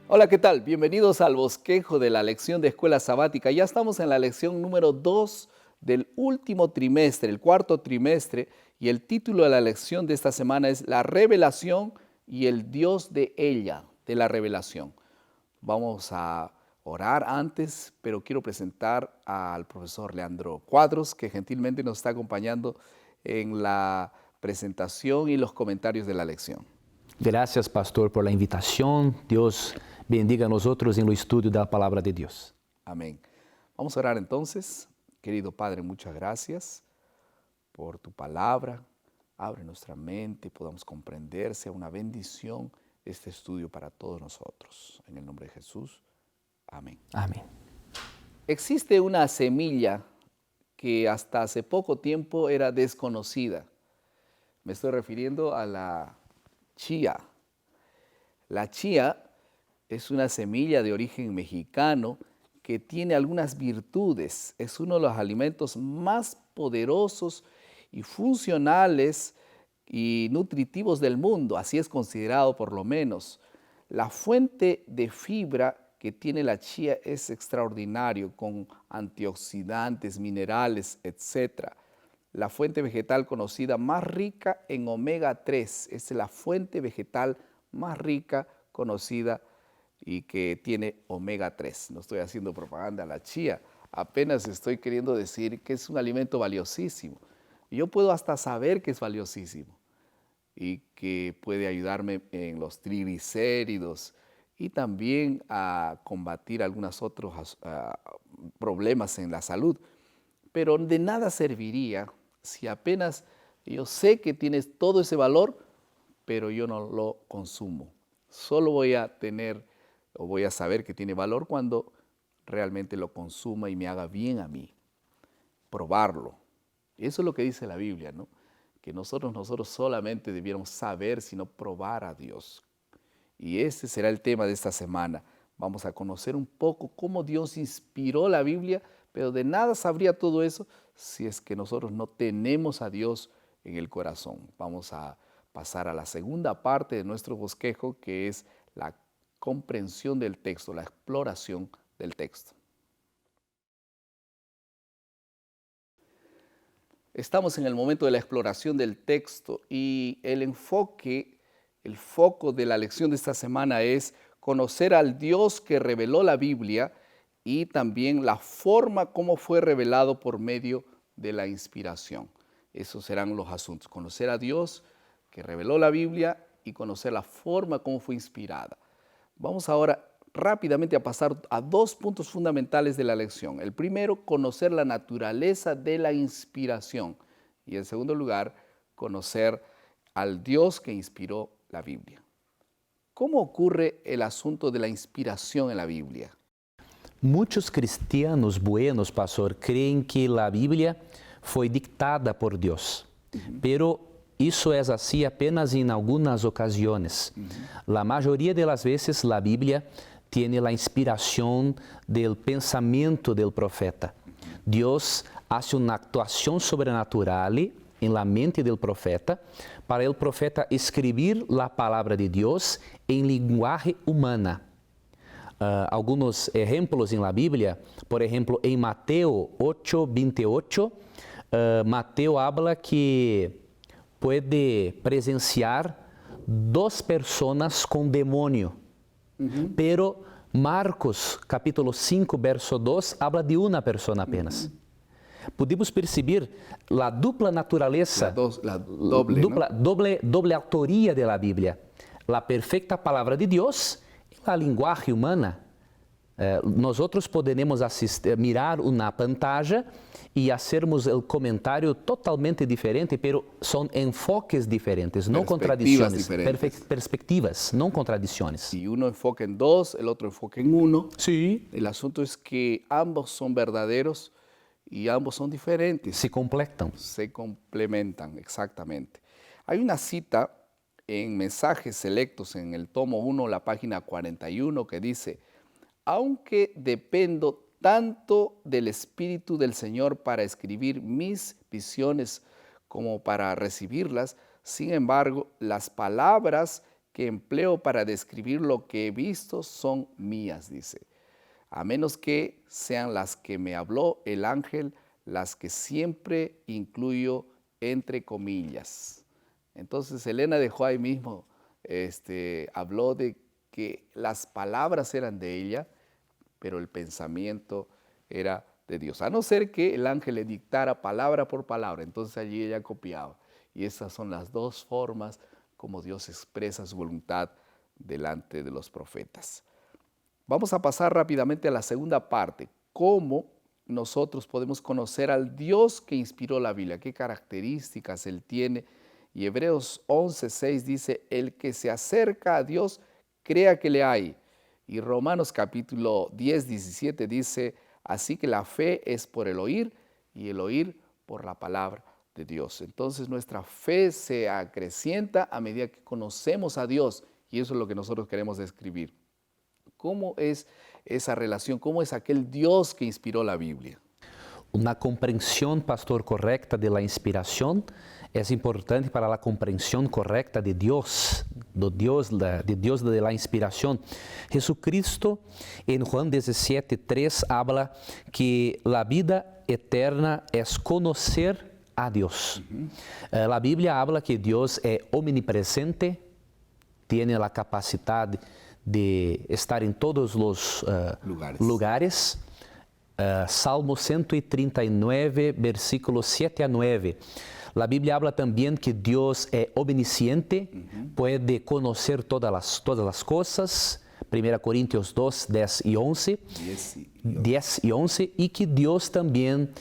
Hola, ¿qué tal? Bienvenidos al bosquejo de la lección de escuela sabática. Ya estamos en la lección número 2 del último trimestre, el cuarto trimestre, y el título de la lección de esta semana es La revelación y el Dios de ella, de la revelación. Vamos a orar antes, pero quiero presentar al profesor Leandro Cuadros, que gentilmente nos está acompañando en la presentación y los comentarios de la lección. Gracias, pastor, por la invitación. Dios bendiga a nosotros en lo estudio de la palabra de Dios. Amén. Vamos a orar entonces. Querido Padre, muchas gracias por tu palabra. Abre nuestra mente y podamos comprender, sea una bendición este estudio para todos nosotros. En el nombre de Jesús. Amén. Amén. Existe una semilla que hasta hace poco tiempo era desconocida. Me estoy refiriendo a la chía. La chía es una semilla de origen mexicano que tiene algunas virtudes. Es uno de los alimentos más poderosos y funcionales y nutritivos del mundo. Así es considerado por lo menos. La fuente de fibra que tiene la chía es extraordinario, con antioxidantes, minerales, etc. La fuente vegetal conocida más rica en omega 3 es la fuente vegetal más rica conocida y que tiene omega 3. No estoy haciendo propaganda a la chía, apenas estoy queriendo decir que es un alimento valiosísimo. Y yo puedo hasta saber que es valiosísimo y que puede ayudarme en los triglicéridos y también a combatir algunos otros problemas en la salud. Pero de nada serviría si apenas yo sé que tienes todo ese valor, pero yo no lo consumo. Solo voy a tener o voy a saber que tiene valor cuando realmente lo consuma y me haga bien a mí. Probarlo. Eso es lo que dice la Biblia, ¿no? Que nosotros solamente debiéramos saber, sino probar a Dios. Y ese será el tema de esta semana. Vamos a conocer un poco cómo Dios inspiró la Biblia, pero de nada sabría todo eso si es que nosotros no tenemos a Dios en el corazón. Vamos a pasar a la segunda parte de nuestro bosquejo, que es la comprensión del texto, la exploración del texto. Estamos en el momento de la exploración del texto y el foco de la lección de esta semana es conocer al Dios que reveló la Biblia y también la forma como fue revelado por medio de la inspiración. Esos serán los asuntos, conocer a Dios que reveló la Biblia y conocer la forma como fue inspirada. Vamos ahora rápidamente a pasar a dos puntos fundamentales de la lección. El primero, conocer la naturaleza de la inspiración. Y en segundo lugar, conocer al Dios que inspiró la Biblia. ¿Cómo ocurre el asunto de la inspiración en la Biblia? Muchos cristianos buenos, pastor, creen que la Biblia fue dictada por Dios, pero eso es así apenas en algunas ocasiones. La mayoría de las veces la Biblia tiene la inspiración del pensamiento del profeta. Dios hace una actuación sobrenatural en la mente del profeta para el profeta escribir la palabra de Dios en lenguaje humana. Algunos ejemplos en la Biblia, por ejemplo, en Mateo 8:28, Mateo habla que puede presenciar dos personas con demonio, pero Marcos capítulo 5, verso 2, habla de una persona apenas. Podemos percibir la dupla naturaleza, doble autoría de la Biblia, la perfecta palabra de Dios y la lenguaje humana. Nosotros podemos mirar una pantalla y hacermos el comentario totalmente diferente, pero son enfoques diferentes, no contradicciones. Perspectivas, no contradicciones. Si uno enfoca en dos, el otro enfoca en uno. Sí. El asunto es que ambos son verdaderos y ambos son diferentes. Se completan. Se complementan, exactamente. Hay una cita en Mensajes Selectos en el tomo 1, la página 41, que dice: aunque dependo tanto del Espíritu del Señor para escribir mis visiones como para recibirlas, sin embargo, las palabras que empleo para describir lo que he visto son mías, dice, a menos que sean las que me habló el ángel, las que siempre incluyo entre comillas. Entonces Elena dejó ahí mismo, habló de que las palabras eran de ella, pero el pensamiento era de Dios. A no ser que el ángel le dictara palabra por palabra, entonces allí ella copiaba. Y esas son las dos formas como Dios expresa su voluntad delante de los profetas. Vamos a pasar rápidamente a la segunda parte. ¿Cómo nosotros podemos conocer al Dios que inspiró la Biblia? ¿Qué características Él tiene? Y Hebreos 11:6 dice, el que se acerca a Dios, crea que le hay. Y Romanos capítulo 10:17 dice, así que la fe es por el oír y el oír por la palabra de Dios. Entonces nuestra fe se acrecienta a medida que conocemos a Dios y eso es lo que nosotros queremos describir. ¿Cómo es esa relación? ¿Cómo es aquel Dios que inspiró la Biblia? Una comprensión, pastor, correcta de la inspiración es importante para la comprensión correcta de Dios de la inspiración. Jesucristo en Juan 17:3 habla que la vida eterna es conocer a Dios. La Biblia habla que Dios es omnipresente, tiene la capacidad de estar en todos los lugares. Salmo 139, versículos 7 a 9. La Biblia habla también que Dios es omnisciente, puede conocer todas las cosas. 1 Corintios 2, 10 y 11. 10 y 11. Y que Dios también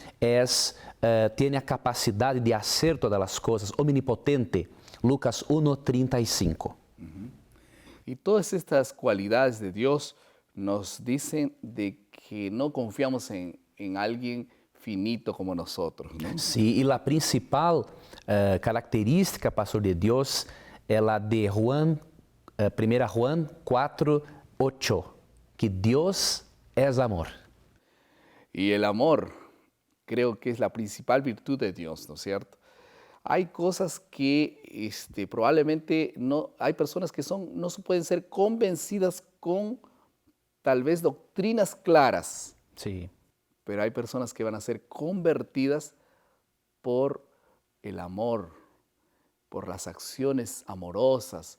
tiene la capacidad de hacer todas las cosas, omnipotente. Lucas 1, 35. Y todas estas cualidades de Dios nos dicen de que no confiamos en alguien finito como nosotros, ¿no? Sí, y la principal característica, pastor, de Dios es la de 1 Juan 4, 8, que Dios es amor. Y el amor creo que es la principal virtud de Dios, ¿no es cierto? Hay cosas que probablemente no, hay personas que no se pueden ser convencidas con tal vez doctrinas claras. Sí. Pero hay personas que van a ser convertidas por el amor, por las acciones amorosas,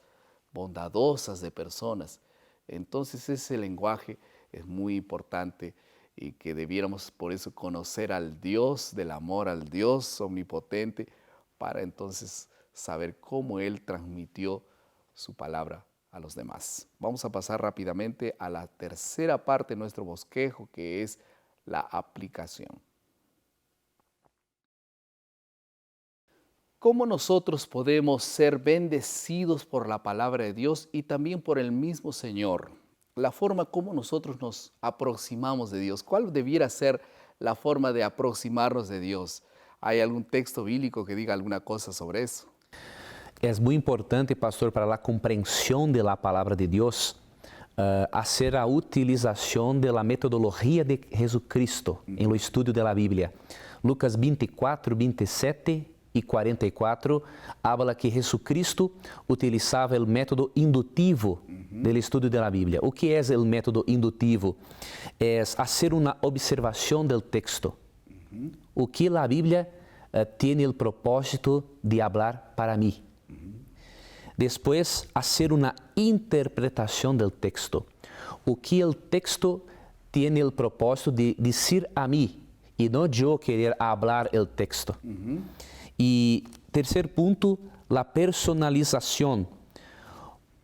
bondadosas de personas. Entonces ese lenguaje es muy importante y que debiéramos por eso conocer al Dios del amor, al Dios omnipotente, para entonces saber cómo Él transmitió su palabra a los demás. Vamos a pasar rápidamente a la tercera parte de nuestro bosquejo, que es la aplicación. ¿Cómo nosotros podemos ser bendecidos por la palabra de Dios y también por el mismo Señor? La forma como nosotros nos aproximamos de Dios. ¿Cuál debiera ser la forma de aproximarnos de Dios? ¿Hay algún texto bíblico que diga alguna cosa sobre eso? Es muy importante, pastor, para la comprensión de la palabra de Dios, hacer la utilización de la metodología de Jesucristo en el estudio de la Biblia. Lucas 24, 27 y 44 habla que Jesucristo utilizava o método indutivo do estudo da Bíblia. O que é o método indutivo? É fazer uma observação do texto. O que a Bíblia tem o propósito de falar para mim. Depois, fazer uma interpretação do texto. O que o texto tem o propósito de dizer a mim e não eu querer falar o texto. E terceiro ponto, a personalização.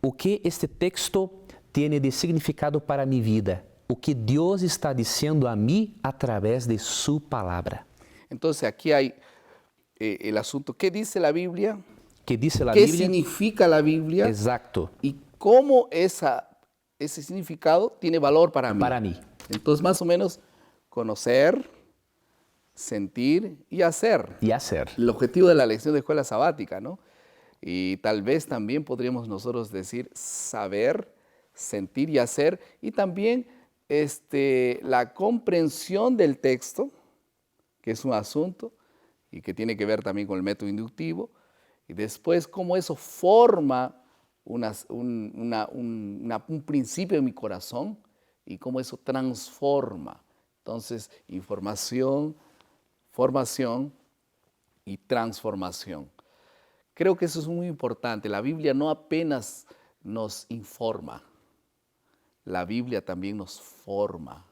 O que este texto tem de significado para minha vida? O que Deus está dizendo a mim através de sua palavra. Então, aqui há o assunto: ¿qué dice la Biblia? ¿Qué dice la ¿Qué Biblia? significa la Biblia? Exacto. Y cómo ese significado tiene valor para mí. Para mí. Entonces, más o menos, conocer, sentir y hacer. Y hacer. El objetivo de la lección de escuela sabática, ¿no? Y tal vez también podríamos nosotros decir saber, sentir y hacer. Y también la comprensión del texto, que es un asunto y que tiene que ver también con el método inductivo. Y después cómo eso forma un principio en mi corazón y cómo eso transforma. Entonces, información, formación y transformación. Creo que eso es muy importante. La Biblia no apenas nos informa, la Biblia también nos forma.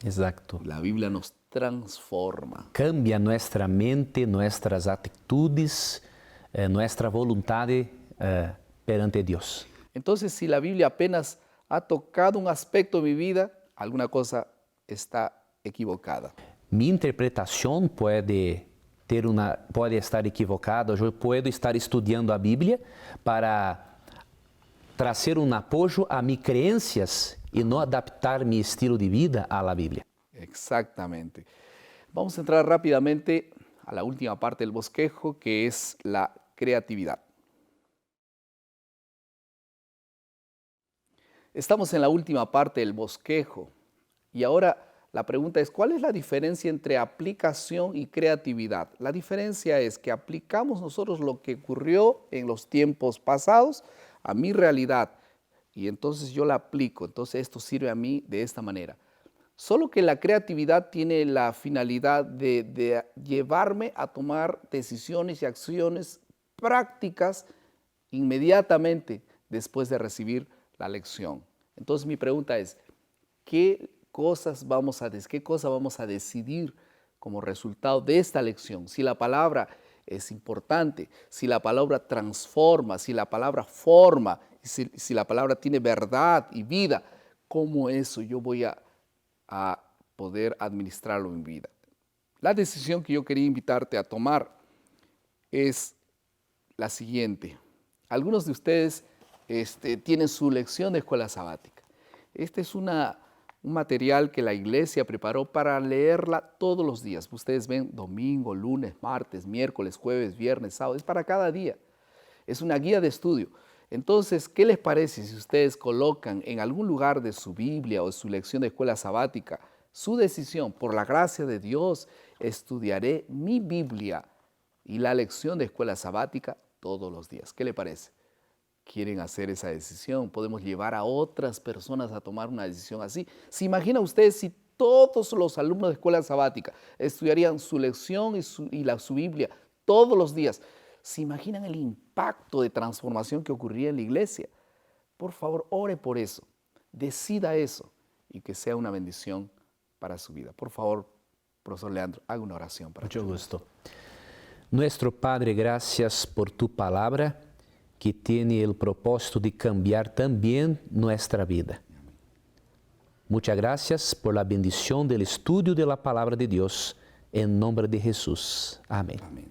Exacto. La Biblia nos transforma. Cambia nuestra mente, nuestras actitudes, nuestra voluntad perante Dios. Entonces, si la Biblia apenas ha tocado un aspecto de mi vida, alguna cosa está equivocada. Mi interpretación puede estar equivocada. Yo puedo estar estudiando a Biblia para trazer un apoyo a mis creencias y no adaptar mi estilo de vida a la Biblia. Exactamente. Vamos a entrar rápidamente a la última parte del bosquejo, que es la creatividad. Estamos en la última parte del bosquejo y ahora la pregunta es, ¿cuál es la diferencia entre aplicación y creatividad? La diferencia es que aplicamos nosotros lo que ocurrió en los tiempos pasados a mi realidad y entonces yo la aplico, entonces esto sirve a mí de esta manera. Solo que la creatividad tiene la finalidad de llevarme a tomar decisiones y acciones prácticas inmediatamente después de recibir la lección. Entonces mi pregunta es, ¿qué cosa vamos a decidir como resultado de esta lección? Si la palabra es importante, si la palabra transforma, si la palabra forma, si la palabra tiene verdad y vida, ¿cómo eso yo voy a poder administrarlo en mi vida? La decisión que yo quería invitarte a tomar es la siguiente. Algunos de ustedes tienen su lección de escuela sabática. Este es un material que la iglesia preparó para leerla todos los días. Ustedes ven domingo, lunes, martes, miércoles, jueves, viernes, sábado. Es para cada día. Es una guía de estudio. Entonces, ¿qué les parece si ustedes colocan en algún lugar de su Biblia o de su lección de escuela sabática su decisión? Por la gracia de Dios, estudiaré mi Biblia y la lección de escuela sabática todos los días. ¿Qué le parece? ¿Quieren hacer esa decisión? Podemos llevar a otras personas a tomar una decisión así. ¿Se imagina usted si todos los alumnos de escuela sabática estudiarían su lección y su Biblia todos los días? ¿Se imaginan el impacto de transformación que ocurriría en la iglesia? Por favor, ore por eso, decida eso y que sea una bendición para su vida. Por favor, profesor Leandro, haga una oración para Mucho usted. gusto. Nuestro Padre, gracias por tu palabra que tiene el propósito de cambiar también nuestra vida. Muchas gracias por la bendición del estudio de la palabra de Dios. En nombre de Jesús. Amén. Amén.